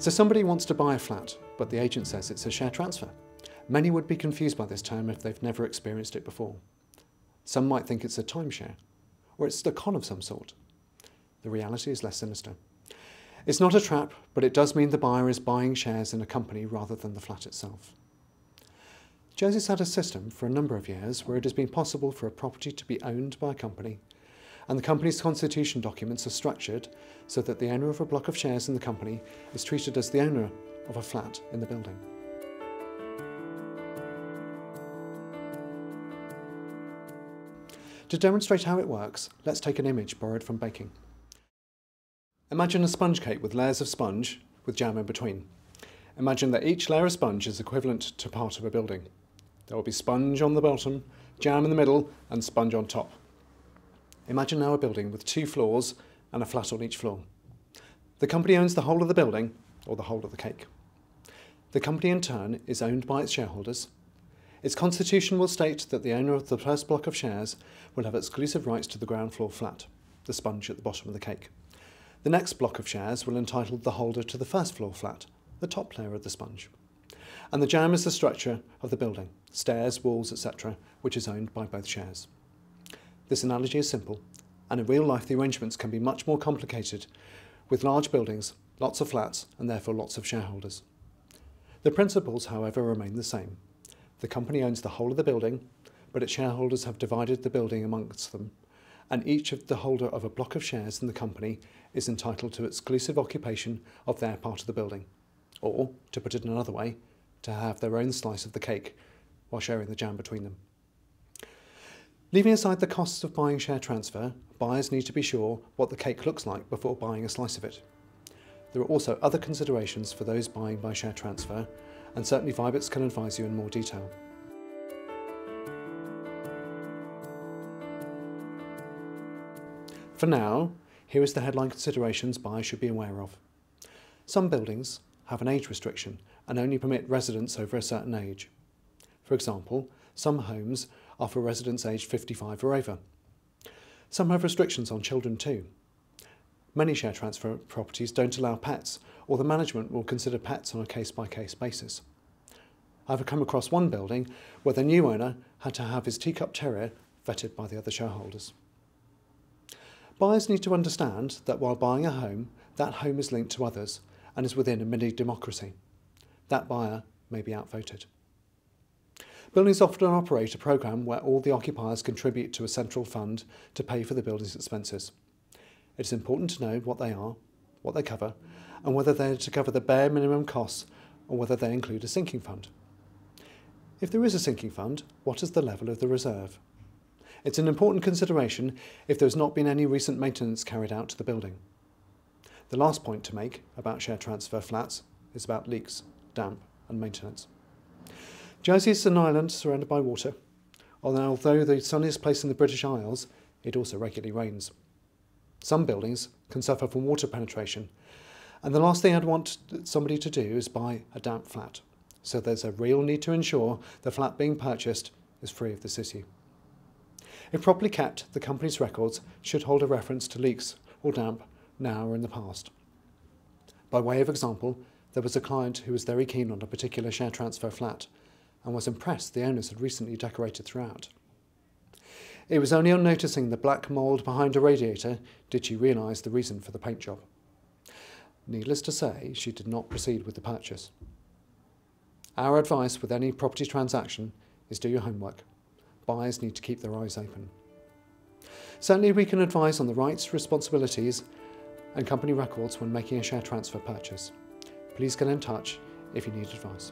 So somebody wants to buy a flat, but the agent says it's a share transfer. Many would be confused by this term if they've never experienced it before. Some might think it's a timeshare, or it's a con of some sort. The reality is less sinister. It's not a trap, but it does mean the buyer is buying shares in a company rather than the flat itself. Jersey's had a system for a number of years where it has been possible for a property to be owned by a company, and the company's constitution documents are structured so that the owner of a block of shares in the company is treated as the owner of a flat in the building. To demonstrate how it works, let's take an image borrowed from baking. Imagine a sponge cake with layers of sponge with jam in between. Imagine that each layer of sponge is equivalent to part of a building. There will be sponge on the bottom, jam in the middle, and sponge on top. Imagine now a building with 2 floors and a flat on each floor. The company owns the whole of the building, or the whole of the cake. The company in turn is owned by its shareholders. Its constitution will state that the owner of the first block of shares will have exclusive rights to the ground floor flat, the sponge at the bottom of the cake. The next block of shares will entitle the holder to the first floor flat, the top layer of the sponge. And the jam is the structure of the building, stairs, walls, etc., which is owned by both shares. This analogy is simple, and in real life the arrangements can be much more complicated, with large buildings, lots of flats, and therefore lots of shareholders. The principles, however, remain the same. The company owns the whole of the building, but its shareholders have divided the building amongst them, and each of the holder of a block of shares in the company is entitled to exclusive occupation of their part of the building, or, to put it another way, to have their own slice of the cake while sharing the jam between them. Leaving aside the costs of buying share transfer, buyers need to be sure what the cake looks like before buying a slice of it. There are also other considerations for those buying by share transfer, and certainly Vibits can advise you in more detail. For now, here is the headline considerations buyers should be aware of. Some buildings have an age restriction and only permit residents over a certain age. For example, some homes are for residents aged 55 or over. Some have restrictions on children too. Many share transfer properties don't allow pets, or the management will consider pets on a case-by-case basis. I've come across one building where the new owner had to have his teacup terrier vetted by the other shareholders. Buyers need to understand that while buying a home, that home is linked to others and is within a mini-democracy. That buyer may be outvoted. Buildings often operate a programme where all the occupiers contribute to a central fund to pay for the building's expenses. It is important to know what they are, what they cover, and whether they are to cover the bare minimum costs or whether they include a sinking fund. If there is a sinking fund, what is the level of the reserve? It's an important consideration if there has not been any recent maintenance carried out to the building. The last point to make about share transfer flats is about leaks, damp and maintenance. Jersey is an island surrounded by water, although the sunniest place in the British Isles, it also regularly rains. Some buildings can suffer from water penetration, and the last thing I'd want somebody to do is buy a damp flat. So there's a real need to ensure the flat being purchased is free of this issue. If properly kept, the company's records should hold a reference to leaks or damp now or in the past. By way of example, there was a client who was very keen on a particular share transfer flat and was impressed the owners had recently decorated throughout. It was only on noticing the black mould behind a radiator did she realise the reason for the paint job. Needless to say, she did not proceed with the purchase. Our advice with any property transaction is do your homework. Buyers need to keep their eyes open. Certainly we can advise on the rights, responsibilities and company records when making a share transfer purchase. Please get in touch if you need advice.